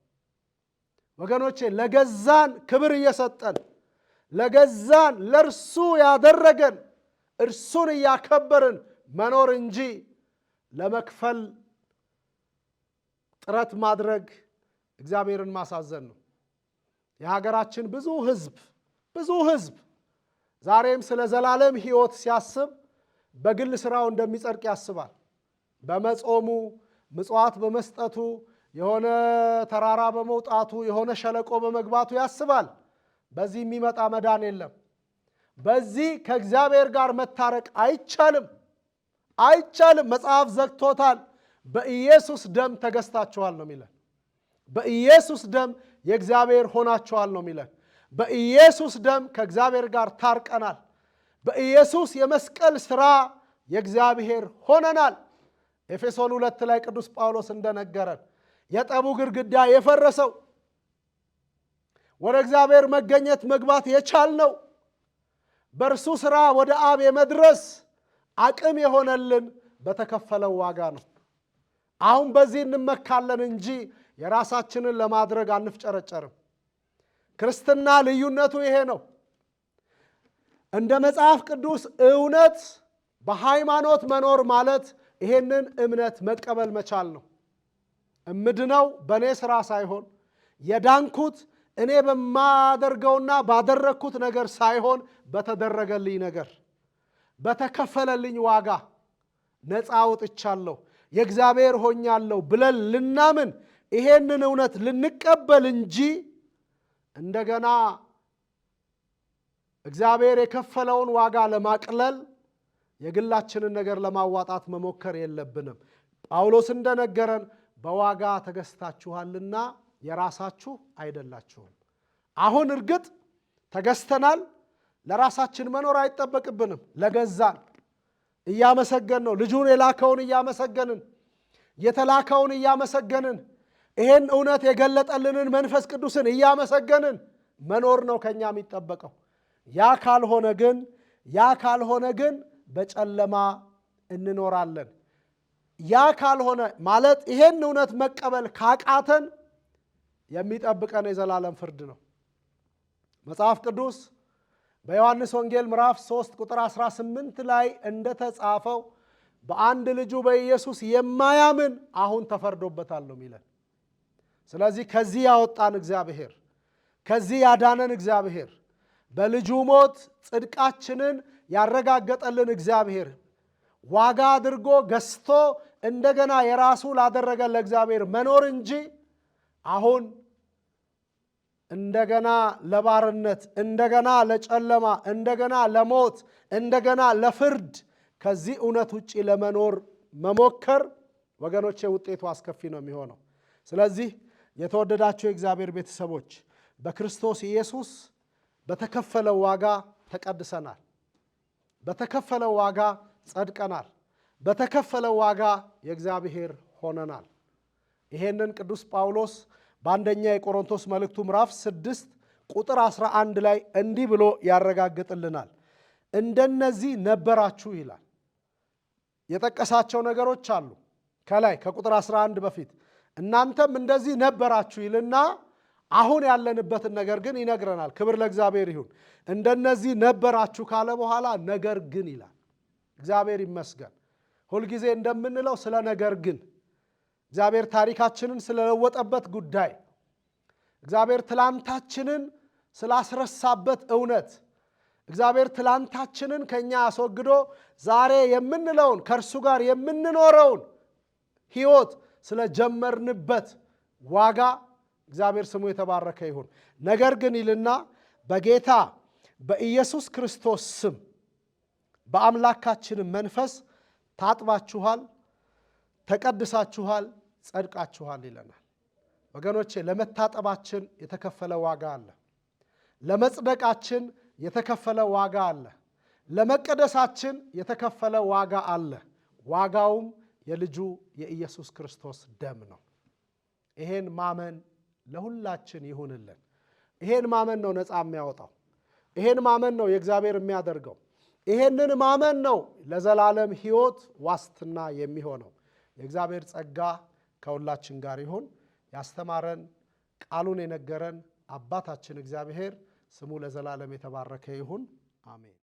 ወገኖቼ ለገዛን ክብር እየሰጠን ለገዛን ለእርሱ ያደረገን እርሱን እያከበርን መኖር እንጂ ለመክፈል ጥረት ማድረግ እግዚአብሔርን ማሳዘን ነው። የሀገራችን ብዙ ሕዝብ ዛሬም ስለ ዘላለም ሕይወት ሲያስብ በግል ስራው እንደሚጸድቅ ያስባል። በመጾሙ ምጽዋት በመስጠቱ የሆነ ተራራ በመውጣቱ የሆነ ሸለቆ በመግባቱ ያስባል። በዚህ የሚመጣ መዳን የለም። በዚህ ከእግዚአብሔር ጋር መታረቅ አይቻልም። መጽሐፍ ዘግቶታል። በኢየሱስ ደም ተገዝታችኋል ነው የሚለን። በኢየሱስ ደም የእግዚአብሔር ሆናችኋል ነው የሚለን። በኢየሱስ ደም ከእግዚአብሔር ጋር ታርቀናል። በኢየሱስ የመስቀል ሥራ የእግዚአብሔር ሆነናል። ኤፌሶን 2 ላይ ቅዱስ ጳውሎስ እንደነገረን የጠቡ ግድግዳ የፈረሰው ወደ እግዚአብሔር መገኘት መግባት የቻልነው በእርሱ ሥራ ወደ አብ የመድረስ አቅም የሆነልን በተከፈለው ዋጋ ነው። አሁን በዚህ እንመካለን እንጂ የራሳችንን ለማድረግ አንፍጨረጨርም። ክርስትና ልዩነቱ ይሄ ነው። እንደ መጽሐፍ ቅዱስ እውነት በሃይማኖት መኖር ማለት ይሄንን እምነት መቀበል መቻል ነው። እምድነው በእኔ ሥራ ሳይሆን የዳንኩት እኔ በማደርገውና ባደረግኩት ነገር ሳይሆን በተደረገልኝ ነገር በተከፈለልኝ ዋጋ ነፃ ወጥቻለሁ፣ የእግዚአብሔር ሆኛለሁ ብለን ልናምን ይሄንን እውነት ልንቀበል እንጂ እንደገና እግዚአብሔር የከፈለውን ዋጋ ለማቅለል የግላችንን ነገር ለማዋጣት መሞከር የለብንም። ጳውሎስ እንደነገረን በዋጋ ተገዝታችኋልና የራሳችሁ አይደላችሁም። አሁን እርግጥ ተገዝተናል። ለራሳችን መኖር አይጠበቅብንም። ለገዛን እያመሰገን ነው። ልጁን የላከውን እያመሰገንን የተላከውን እያመሰገንን ይሄን እውነት የገለጠልንን መንፈስ ቅዱስን እያመሰገንን መኖር ነው ከኛ የሚጠበቀው። ያ ካልሆነ ግን በጨለማ እንኖራለን። ያ ካልሆነ ማለት ይሄን እውነት መቀበል ካቃተን የሚጠብቀን የዘላለም ፍርድ ነው። መጽሐፍ ቅዱስ በዮሐንስ ወንጌል ምዕራፍ 3 ቁጥር 18 ላይ እንደተጻፈው በአንድ ልጁ በኢየሱስ የማያምን አሁን ተፈርዶበታል ነው የሚለን። ስለዚህ ከዚህ ያወጣን እግዚአብሔር፣ ከዚህ ያዳነን እግዚአብሔር፣ በልጁ ሞት ጽድቃችንን ያረጋገጠልን እግዚአብሔር፣ ዋጋ አድርጎ ገዝቶ እንደገና የራሱ ላደረገ ለእግዚአብሔር መኖር እንጂ አሁን እንደገና ለባርነት፣ እንደገና ለጨለማ፣ እንደገና ለሞት፣ እንደገና ለፍርድ ከዚህ እውነት ውጪ ለመኖር መሞከር ወገኖቼ ውጤቱ አስከፊ ነው የሚሆነው። ስለዚህ የተወደዳችሁ የእግዚአብሔር ቤተሰቦች በክርስቶስ ኢየሱስ በተከፈለው ዋጋ ተቀድሰናል። በተከፈለው ዋጋ ጸድቀናል። በተከፈለው ዋጋ የእግዚአብሔር ሆነናል። ይሄንን ቅዱስ ጳውሎስ በአንደኛ የቆሮንቶስ መልእክቱ ምዕራፍ 6 ቁጥር 11 ላይ እንዲህ ብሎ ያረጋግጥልናል። እንደነዚህ ነበራችሁ ይላል። የጠቀሳቸው ነገሮች አሉ። ከላይ ከቁጥር 11 በፊት እናንተም እንደዚህ ነበራችሁ ይልና አሁን ያለንበትን ነገር ግን ይነግረናል። ክብር ለእግዚአብሔር ይሁን። እንደነዚህ ነበራችሁ ካለ በኋላ ነገር ግን ይላል። እግዚአብሔር ይመስገን። ሁልጊዜ እንደምንለው ስለ ነገር ግን እግዚአብሔር ታሪካችንን ስለለወጠበት ጉዳይ፣ እግዚአብሔር ትላንታችንን ስላስረሳበት እውነት፣ እግዚአብሔር ትላንታችንን ከኛ አስወግዶ ዛሬ የምንለውን ከእርሱ ጋር የምንኖረውን ሕይወት ስለጀመርንበት ዋጋ እግዚአብሔር ስሙ የተባረከ ይሁን። ነገር ግን ይልና በጌታ በኢየሱስ ክርስቶስ ስም በአምላካችን መንፈስ ታጥባችኋል፣ ተቀድሳችኋል፣ ጸድቃችኋል ይለናል። ወገኖቼ ለመታጠባችን የተከፈለ ዋጋ አለ። ለመጽደቃችን የተከፈለ ዋጋ አለ። ለመቀደሳችን የተከፈለ ዋጋ አለ። ዋጋውም የልጁ የኢየሱስ ክርስቶስ ደም ነው። ይሄን ማመን ለሁላችን ይሁንልን። ይሄን ማመን ነው ነፃ የሚያወጣው። ይሄን ማመን ነው የእግዚአብሔር የሚያደርገው። ይሄንን ማመን ነው ለዘላለም ሕይወት ዋስትና የሚሆነው። የእግዚአብሔር ጸጋ ከሁላችን ጋር ይሁን። ያስተማረን ቃሉን የነገረን አባታችን እግዚአብሔር ስሙ ለዘላለም የተባረከ ይሁን። አሜን።